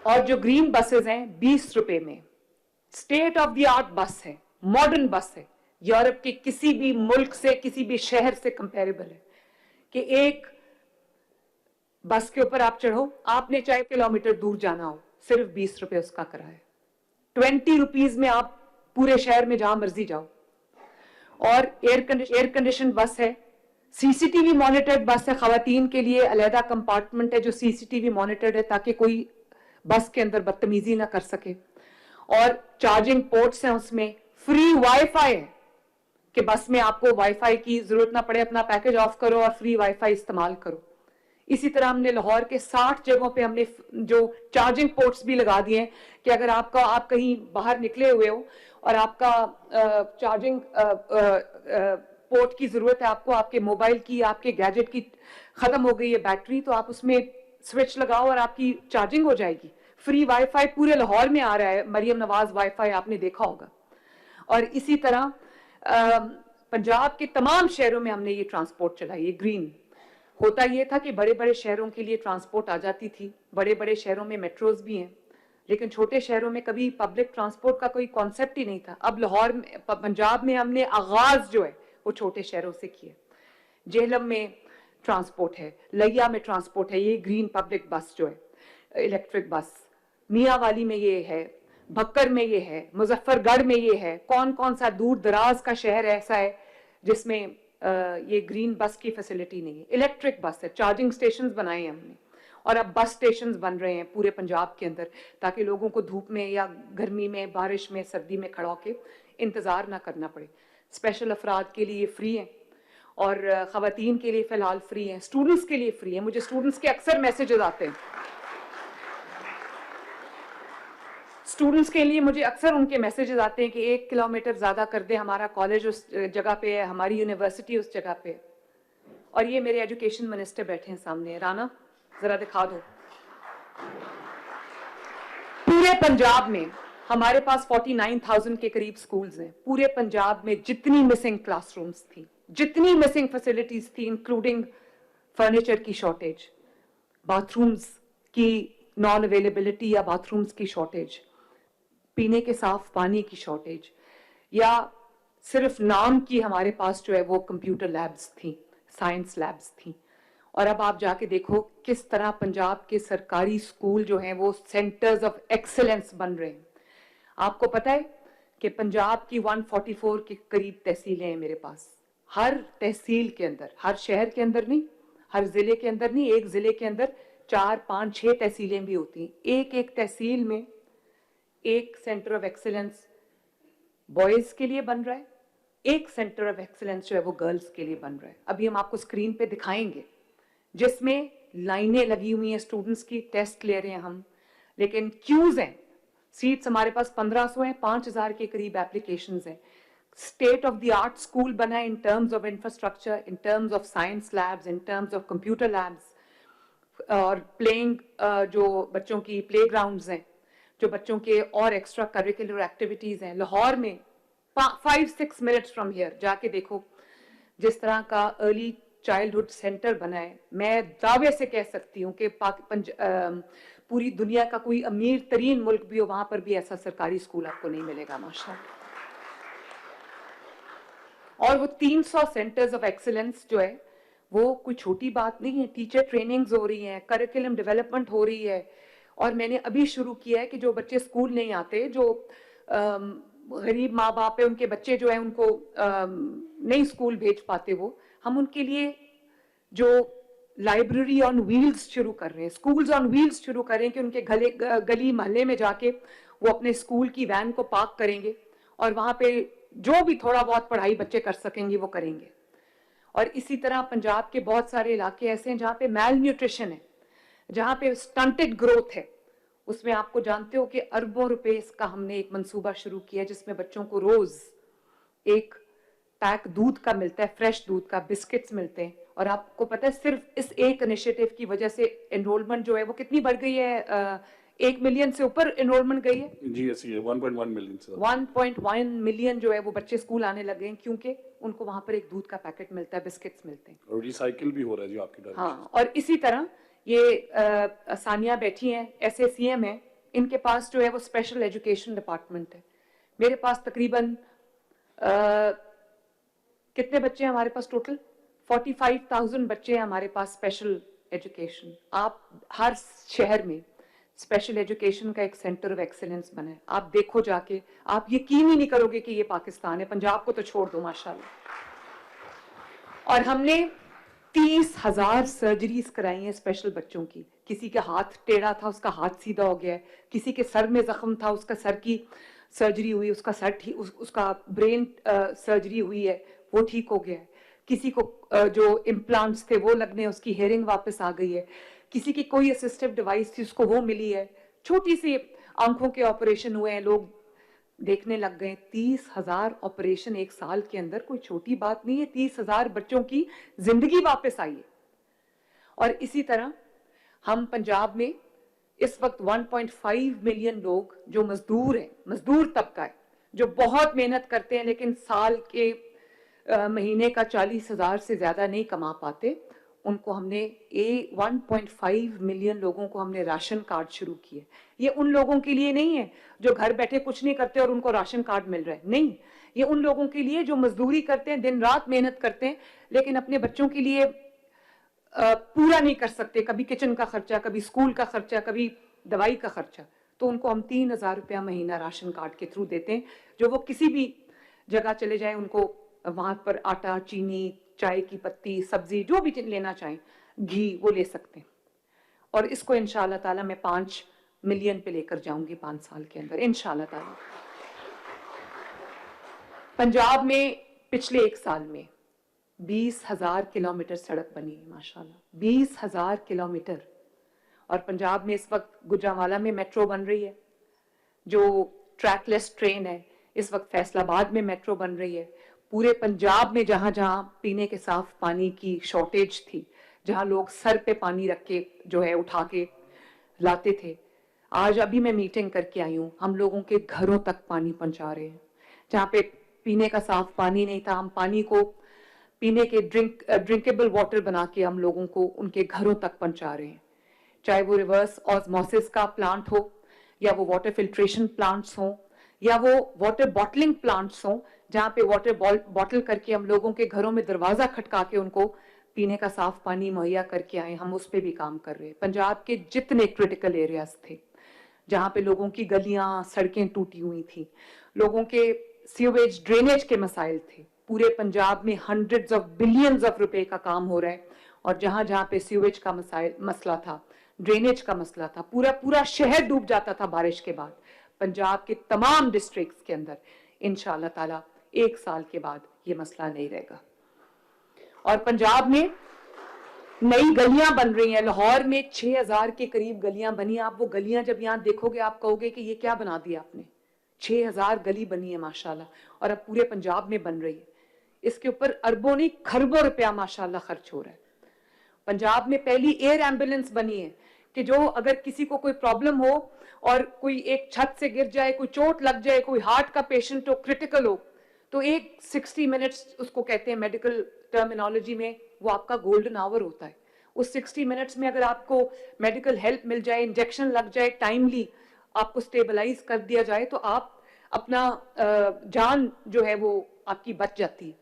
اور جو green buses ہیں 20 روپے میں، اسٹیٹ آف دی آرٹ بس ہے، ماڈرن بس ہے، یورپ کے کسی بھی ملک سے کسی بھی شہر سے کمپیریبل ہے، کہ ایک بس کے اوپر آپ چڑھو، آپ نے چاہے کلومیٹر دور جانا ہو، صرف 20 روپے اس کا کرایہ، 20 روپیز میں آپ پورے شہر میں جہاں مرضی جاؤ. اور ایئر کنڈیشن بس ہے، سی سی ٹی وی مانیٹرڈ بس ہے، خواتین کے لیے علیحدہ کمپارٹمنٹ ہے جو سی سی ٹی وی مانیٹرڈ ہے تاکہ کوئی بس کے اندر بدتمیزی نہ کر سکے. اور چارجنگ پورٹس ہیں اس میں، فری وائی فائی ہے کہ بس میں آپ کو وائی فائی کی ضرورت نہ پڑے، اپنا پیکج آف کرو اور فری وائی فائی استعمال کرو. اسی طرح ہم نے لاہور کے 60 جگہوں پہ ہم نے جو چارجنگ پورٹس بھی لگا دیے ہیں کہ اگر آپ کہیں باہر نکلے ہوئے ہو اور آپ کا چارجنگ پورٹ کی ضرورت ہے، آپ کو آپ کے موبائل کی، آپ کے گیجٹ کی ختم ہو گئی ہے بیٹری، تو آپ اس میں سوئچ لگاؤ اور آپ کی چارجنگ ہو جائے گی. فری وائی فائی پورے لاہور میں آ رہا ہے، مریم نواز وائی فائی آپ نے دیکھا ہوگا. اور اسی طرح پنجاب کے تمام شہروں میں ہم نے یہ ٹرانسپورٹ چلائی ہے گرین. ہوتا یہ تھا کہ بڑے بڑے شہروں کے لیے ٹرانسپورٹ آ جاتی تھی، بڑے بڑے شہروں میں میٹروز بھی ہیں، لیکن چھوٹے شہروں میں کبھی پبلک ٹرانسپورٹ کا کوئی کانسیپٹ ہی نہیں تھا. اب لاہور میں، پنجاب میں ہم نے آغاز جو ہے وہ چھوٹے شہروں سے کیا. جہلم میں ٹرانسپورٹ ہے، لیا میں ٹرانسپورٹ ہے، یہ گرین پبلک بس جو ہے، الیکٹرک بس. میاں والی میں یہ ہے، بھکر میں یہ ہے، مظفر گڑھ میں یہ ہے. کون سا دور دراز کا شہر ایسا ہے جس میں یہ گرین بس کی فیسلٹی نہیں ہے؟ الیکٹرک بس ہے، چارجنگ سٹیشنز بنائے ہیں ہم نے، اور اب بس سٹیشنز بن رہے ہیں پورے پنجاب کے اندر تاکہ لوگوں کو دھوپ میں یا گرمی میں، بارش میں، سردی میں کھڑا ہو کے انتظار نہ کرنا پڑے. اسپیشل افراد کے لیے فری ہیں اور خواتین کے لیے فی الحال فری ہیں، اسٹوڈنٹس کے لیے فری ہیں. مجھے اسٹوڈنٹس کے اکثر میسیجز آتے ہیں، اسٹوڈنٹس کے لیے مجھے اکثر ان کے میسیجز آتے ہیں کہ 1 کلومیٹر زیادہ کر دیں، ہمارا کالج اس جگہ پہ ہے، ہماری یونیورسٹی اس جگہ پہ ہے. اور یہ میرے ایجوکیشن منسٹر بیٹھے ہیں سامنے، رانا ذرا دکھا دو. پورے پنجاب میں ہمارے پاس 49,000 کے قریب سکولز ہیں. پورے پنجاب میں جتنی مسنگ کلاس رومز تھی، جتنی مسنگ فیسلٹیز تھی، انکلوڈنگ فرنیچر کی شارٹیج، باتھ رومز کی نان اویلیبلٹی یا باتھ رومز کی شارٹیج، پینے کے صاف پانی کی شارٹیج، یا صرف نام کی ہمارے پاس جو ہے وہ کمپیوٹر لیبز تھیں، سائنس لیبز تھیں. اور اب آپ جا کے دیکھو کس طرح پنجاب کے سرکاری اسکول جو ہیں وہ سینٹرز آف ایکسلنس بن رہے ہیں. آپ کو پتہ ہے کہ پنجاب کی 144 کے قریب تحصیلیں ہیں میرے پاس. ہر تحصیل کے اندر، ہر شہر کے اندر نہیں، ہر ضلع کے اندر نہیں، ایک ضلع کے اندر 4 5 6 تحصیلیں بھی ہوتی ہیں. ایک تحصیل میں ایک سینٹر آف ایکسلنس بوائز کے لیے بن رہا ہے، ایک سینٹر آف ایکسلنس جو ہے وہ گرلز کے لیے بن رہا ہے. ابھی ہم آپ کو اسکرین پہ دکھائیں گے، جس میں لائنیں لگی ہوئی ہیں، اسٹوڈنٹس کی ٹیسٹ لے رہے ہیں ہم، لیکن کیوز ہیں. سیٹس ہمارے پاس 1500 ہیں، 5000 کے قریب اپلیکیشنز ہیں. State of the art school بنا ہے in terms of infrastructure, in terms of science labs, in terms of computer labs, اور پلینگ جو بچوں کی پلے گراؤنڈز ہیں، جو بچوں کے اور ایکسٹرا کریکولر ایکٹیویٹیز ہیں. لاہور میں 5-6 منٹس فرام ہیئر جا کے دیکھو جس طرح کا ارلی چائلڈہڈ سینٹر بنا ہے. میں دعوے سے کہہ سکتی ہوں کہ پوری دنیا کا کوئی امیر ترین ملک بھی ہو، وہاں پر بھی ایسا سرکاری اسکول آپ کو نہیں ملے گا ماشاءاللہ. اور وہ 300 سینٹرز آف ایکسلنس جو ہے وہ کوئی چھوٹی بات نہیں ہے. ٹیچر ٹریننگز ہو رہی ہیں، کریکولم ڈیولپمنٹ ہو رہی ہے. اور میں نے ابھی شروع کیا ہے کہ جو بچے اسکول نہیں آتے، جو غریب ماں باپ ہیں، ان کے بچے جو ہیں ان کو نہیں اسکول بھیج پاتے، وہ ہم ان کے لیے جو لائبریری آن ویلز شروع کر رہے ہیں، اسکولز آن ویلز شروع کر رہے ہیں کہ ان کے گلی محلے میں جا کے وہ اپنے اسکول کی وین کو پارک کریں گے اور وہاں پہ جو بھی تھوڑا بہت پڑھائی بچے کر سکیں گے وہ کریں گے. اور اسی طرح پنجاب کے بہت سارے علاقے ایسے ہیں جہاں پہ میل نیوٹریشن ہے، جہاں پہ سٹنٹڈ گروتھ ہے. اس میں آپ کو جانتے ہو کہ اربوں روپے اس کا ہم نے ایک منصوبہ شروع کیا جس میں بچوں کو روز ایک پیک دودھ کا ملتا ہے، فریش دودھ کا، بسکٹس ملتے ہیں. اور آپ کو پتہ ہے صرف اس ایک انیشیٹو کی وجہ سے انرولمنٹ جو ہے وہ کتنی بڑھ گئی ہے، 1 ملین سے اوپر انرولمنٹ گئی ہے. جی ایسی ہے 1.1 ملین سے 1.1 ملین جو ہے وہ بچے اسکول آنے لگے ہیں کیونکہ ان کو وہاں پر ایک دودھ کا پیکٹ ملتا ہے، بسکٹس ملتے ہیں. اور ریسائیکل بھی ہو رہا ہے جی آپ کی ڈائریکشن. ہاں. اور اسی طرح یہ ثانیہ بیٹھی ہیں، ایس اے سی ایم ہیں، ان کے پاس جو ہے وہ اسپیشل ایجوکیشن ڈپارٹمنٹ ہے. میرے پاس تقریباً کتنے بچے ہیں ہمارے پاس ٹوٹل 45,000 بچے ہیں ہمارے پاس اسپیشل ایجوکیشن. آپ ہر شہر میں اسپیشل ایجوکیشن کا ایک سینٹر آف ایکسلنس بنا ہے. آپ دیکھو جا کے, آپ یقین ہی نہیں کرو گے کہ یہ پاکستان ہے. پنجاب کو تو چھوڑ دو ماشاءاللہ. اور ہم نے 30,000 سرجریز کرائی ہیں اسپیشل بچوں کی. کسی کا ہاتھ ٹیڑھا تھا, اس کا ہاتھ سیدھا ہو گیا ہے. کسی کے سر میں زخم تھا, اس کا سر کی سرجری ہوئی, اس کا سر اس کا برین سرجری ہوئی ہے, وہ ٹھیک ہو گیا ہے. کسی کو جو امپلانٹس تھے وہ لگنے, اس کی ہیئرنگ واپس آ گئی ہے. کسی کی کوئی اسسٹو ڈیوائس تھی, اس کو وہ ملی ہے. چھوٹی سی آنکھوں کے آپریشن ہوئے ہیں, لوگ دیکھنے لگ گئے. 30,000 آپریشن ایک سال کے اندر کوئی چھوٹی بات نہیں ہے. 30,000 بچوں کی زندگی واپس آئی ہے. اور اسی طرح ہم پنجاب میں اس وقت 1.5 ملین لوگ جو مزدور ہیں, مزدور طبقہ ہے, جو بہت محنت کرتے ہیں لیکن سال کے مہینے کا 40,000 سے زیادہ نہیں کما پاتے, ان کو ہم نے 1.5 ملین لوگوں کو ہم نے راشن کارڈ شروع کیے. یہ ان لوگوں کے لیے نہیں ہے جو گھر بیٹھے کچھ نہیں کرتے اور ان کو راشن کارڈ مل رہا ہے, نہیں. یہ ان لوگوں کے لیے جو مزدوری کرتے ہیں, دن رات محنت کرتے ہیں, لیکن اپنے بچوں کے لیے پورا نہیں کر سکتے. کبھی کچن کا خرچہ, کبھی اسکول کا خرچہ, کبھی دوائی کا خرچہ. تو ان کو ہم 3,000 روپیہ مہینہ راشن کارڈ کے تھرو دیتے ہیں, جو وہ کسی بھی جگہ چلے جائیں ان کو وہاں پر آٹا, چینی, چائے کی پتی, سبزی, جو بھی لینا چاہیں, گھی, وہ لے سکتے ہیں. اور اس کو انشاءاللہ تعالیٰ میں 5 ملین پہ لے کر جاؤں گی 5 سال کے اندر انشاءاللہ تعالیٰ. پنجاب میں پچھلے 1 سال میں 20,000 کلومیٹر سڑک بنی ہے ماشاءاللہ, 20,000 کلومیٹر. اور پنجاب میں اس وقت گجرانوالہ میں میٹرو بن رہی ہے, جو ٹریک لیس ٹرین ہے. اس وقت فیصل آباد میں میٹرو بن رہی ہے. پورے پنجاب میں جہاں جہاں پینے کے صاف پانی کی شارٹیج تھی, جہاں لوگ سر پہ پانی رکھ کے جو ہے اٹھا کے لاتے تھے, آج ابھی میں میٹنگ کر کے آئی ہوں, ہم لوگوں کے گھروں تک پانی پہنچا رہے ہیں. جہاں پہ پینے کا صاف پانی نہیں تھا, ہم پانی کو پینے کے ڈرنکیبل واٹر بنا کے ہم لوگوں کو ان کے گھروں تک پہنچا رہے ہیں. چاہے وہ ریورس آسموسس کا پلانٹ ہو, یا وہ واٹر فلٹریشن پلانٹس ہوں, یا وہ واٹر باٹلنگ پلانٹس ہوں, جہاں پہ واٹر باٹل کر کے ہم لوگوں کے گھروں میں دروازہ کھٹکا کے ان کو پینے کا صاف پانی مہیا کر کے آئے. ہم اس پہ بھی کام کر رہے ہیں. پنجاب کے جتنے کرٹیکل ایریاز تھے, جہاں پہ لوگوں کی گلیاں, سڑکیں ٹوٹی ہوئی تھیں, لوگوں کے سیویج ڈرینیج کے مسائل تھے, پورے پنجاب میں ہنڈریڈز آف بلینز آف روپے کا کام ہو رہا ہے. اور جہاں جہاں پہ سیویج کا مسئلہ تھا, ڈرینیج کا مسئلہ تھا, پورا شہر ڈوب جاتا تھا بارش کے بعد, پنجاب کے تمام ڈسٹرکٹس کے اندر انشاءاللہ تعالی 1 سال کے بعد یہ مسئلہ نہیں رہے گا. اور پنجاب میں نئی گلیاں بن رہی ہیں. لاہور میں 6,000 کے قریب گلیاں بنی. آپ وہ گلیاں جب یہاں دیکھو گے آپ کہو گے کہ یہ کیا بنا دیا آپ نے. 6,000 گلی بنی ہے ماشاءاللہ, اور اب پورے پنجاب میں بن رہی ہے. اس کے اوپر اربوں نہیں کھربوں روپیہ ماشاءاللہ خرچ ہو رہا ہے. پنجاب میں پہلی ایئر ایمبولینس بنی ہے کہ جو اگر کسی کو کوئی پرابلم ہو اور کوئی ایک چھت سے گر جائے, کوئی چوٹ لگ جائے, کوئی ہارٹ کا پیشنٹ ہو, کرٹیکل ہو, تو ایک 60 منٹس اس کو کہتے ہیں میڈیکل ٹرمینالوجی میں, وہ آپ کا گولڈن آور ہوتا ہے. اس 60 منٹس میں اگر آپ کو میڈیکل ہیلپ مل جائے, انجیکشن لگ جائے, ٹائملی آپ کو سٹیبلائز کر دیا جائے, تو آپ اپنا جان جو ہے وہ آپ کی بچ جاتی ہے.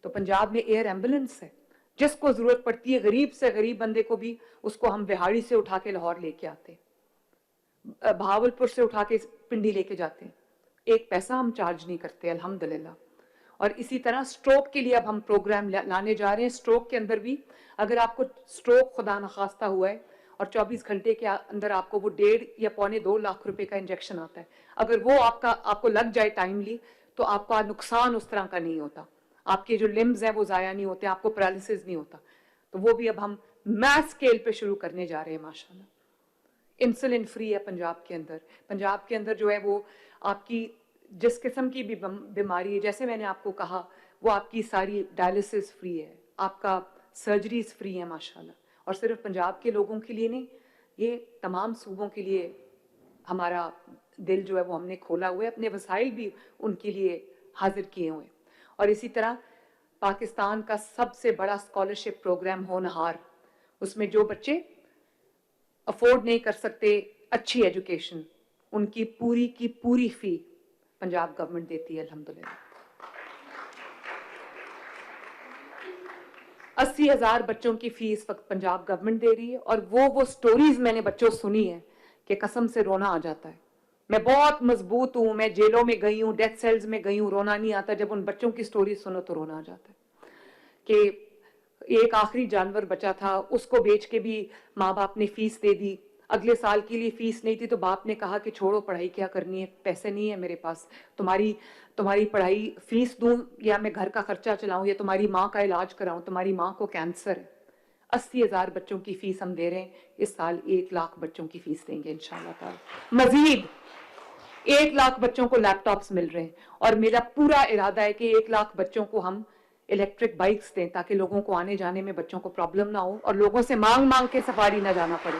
تو پنجاب میں ایئر ایمبولینس ہے, جس کو ضرورت پڑتی ہے غریب سے غریب بندے کو بھی, اس کو ہم بہاڑی سے اٹھا کے لاہور لے کے آتے ہیں, بہاولپور سے اٹھا کے پنڈی لے کے جاتے ہیں. 1 پیسہ ہم چارج نہیں کرتے الحمدللہ. اور اسی طرح سٹروک کے لیے اب ہم پروگرام لانے جا رہے ہیں. سٹروک کے اندر بھی اگر آپ کو سٹروک خدا نخواستہ ہوا ہے اور 24 گھنٹے کے اندر آپ کو وہ 1.5 یا 1.25 لاکھ روپے کا انجیکشن آتا ہے, اگر وہ آپ کو لگ جائے ٹائملی, تو آپ کا نقصان اس طرح کا نہیں ہوتا, آپ کے جو لمز ہیں وہ ضائع نہیں ہوتے, آپ کو پیرالسس نہیں ہوتا. تو وہ بھی اب ہم میس اسکیل پہ شروع کرنے جا رہے ہیں ماشاءاللہ. انسولین فری ہے پنجاب کے اندر. پنجاب کے اندر جو ہے وہ آپ کی جس قسم کی بھی بیماری ہے, جیسے میں نے آپ کو کہا, وہ آپ کی ساری ڈائلسس فری ہے, آپ کا سرجریز فری ہیں ماشاءاللہ. اور صرف پنجاب کے لوگوں کے لیے نہیں, یہ تمام صوبوں کے لیے ہمارا دل جو ہے وہ ہم نے کھولا ہوا ہے, اپنے وسائل بھی ان کے لیے حاضر کیے ہوئے ہیں. اور اسی طرح پاکستان کا سب سے بڑا اسکالرشپ پروگرام ہونہار, اس میں جو بچے افورڈ نہیں کر سکتے اچھی ایجوکیشن, ان کی پوری فی پنجاب گورنمنٹ دیتی ہے الحمدللہ. 80,000 بچوں کی فی اس وقت پنجاب گورنمنٹ دے رہی ہے, اور وہ سٹوریز میں نے بچوں سنی ہے کہ قسم سے رونا آ جاتا ہے. میں بہت مضبوط ہوں, میں جیلوں میں گئی ہوں, ڈیتھ سیلز میں گئی ہوں, رونا نہیں آتا. جب ان بچوں کی سٹوری سنو تو رونا آ جاتا ہے کہ ایک آخری جانور بچا تھا, اس کو بیچ کے بھی ماں باپ نے فیس دے دی. اگلے سال کے لیے فیس نہیں تھی تو باپ نے کہا کہ چھوڑو, پڑھائی کیا کرنی ہے, پیسے نہیں ہے میرے پاس, تمہاری پڑھائی فیس دوں یا میں گھر کا خرچہ چلاؤں یا تمہاری ماں کا علاج کراؤں, تمہاری ماں کو کینسر ہے. 80,000 بچوں کی فیس ہم دے رہے ہیں, اس سال 1 لاکھ بچوں کی فیس دیں گے انشاءاللہ تعالی. مزید 1 لاکھ بچوں کو لیپ ٹاپس مل رہے ہیں, اور میرا پورا ارادہ ہے کہ 1 لاکھ بچوں کو ہم الیکٹرک بائکس دیں تاکہ لوگوں کو آنے جانے میں بچوں کو پرابلم نہ ہو اور لوگوں سے مانگ کے سفاری نہ جانا پڑے.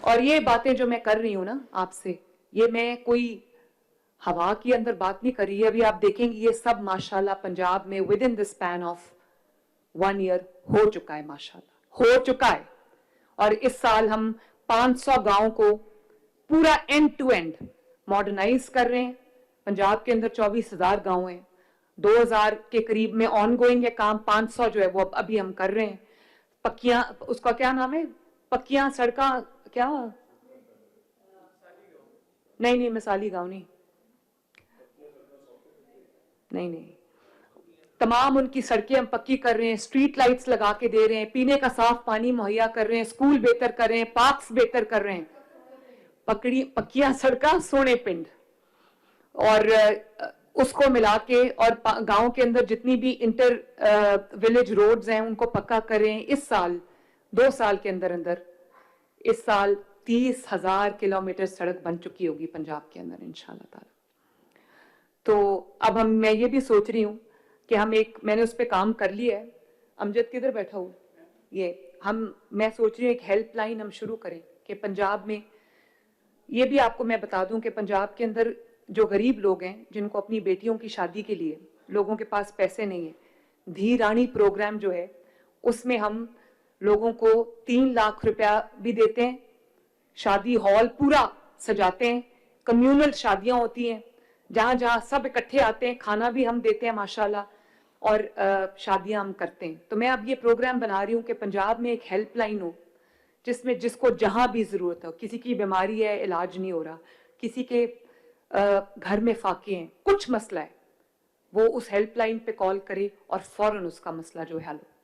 اور یہ باتیں جو میں کر رہی ہوں نا آپ سے, یہ میں کوئی ہوا کے اندر بات نہیں کر رہی ہے. ابھی آپ دیکھیں گے یہ سب ماشاءاللہ پنجاب میں within the span of 1 year ہو چکا ہے, ماشاءاللہ ہو چکا ہے. اور اس سال ہم 500 گاؤں کو پورا اینڈ ٹو اینڈ ماڈرنائز کر رہے ہیں. پنجاب کے اندر 24,000 گاؤں ہیں, 2,000 کے قریب میں آن گوئنگ ہے کام, 500 جو ہے وہ ابھی ہم کر رہے ہیں. پکیاں, اس کا کیا نام ہے, پکیاں سڑکاں, کیا نہیں مثالی گاؤں نہیں, تمام ان کی سڑکیں ہم پکی کر رہے ہیں, اسٹریٹ لائٹس لگا کے دے رہے ہیں, پینے کا صاف پانی مہیا کر رہے ہیں, اسکول بہتر کر رہے ہیں, پارکس بہتر کر رہے ہیں. پکیاں سڑکاں سونے پنڈ, اور اس کو ملا کے, اور گاؤں کے اندر جتنی بھی انٹر ولیج روڈز ہیں ان کو پکا کریں. اس سال 2 سال کے اندر اس سال 30,000 کلومیٹر سڑک بن چکی ہوگی پنجاب کے اندر انشاءاللہ تعالی. تو اب میں یہ بھی سوچ رہی ہوں کہ میں نے اس پہ کام کر لیا ہے. امجد کدھر بیٹھا ہوں, میں سوچ رہی ہوں ایک ہیلپ لائن ہم شروع کریں کہ پنجاب میں, یہ بھی آپ کو میں بتا دوں کہ پنجاب کے اندر جو غریب لوگ ہیں جن کو اپنی بیٹیوں کی شادی کے لیے لوگوں کے پاس پیسے نہیں ہیں, دھی رانی پروگرام جو ہے اس میں ہم لوگوں کو 3 لاکھ روپیہ بھی دیتے ہیں, شادی ہال پورا سجاتے ہیں, کمیونل شادیاں ہوتی ہیں جہاں سب اکٹھے آتے ہیں, کھانا بھی ہم دیتے ہیں ماشاءاللہ, اور شادیاں ہم کرتے ہیں. تو میں اب یہ پروگرام بنا رہی ہوں کہ پنجاب میں ایک ہیلپ لائن ہو جس کو جہاں بھی ضرورت ہو, کسی کی بیماری ہے علاج نہیں ہو رہا, کسی کے گھر میں فاقے ہیں, کچھ مسئلہ ہے, وہ اس ہیلپ لائن پہ کال کرے اور فوراً اس کا مسئلہ جو ہے حل ہو.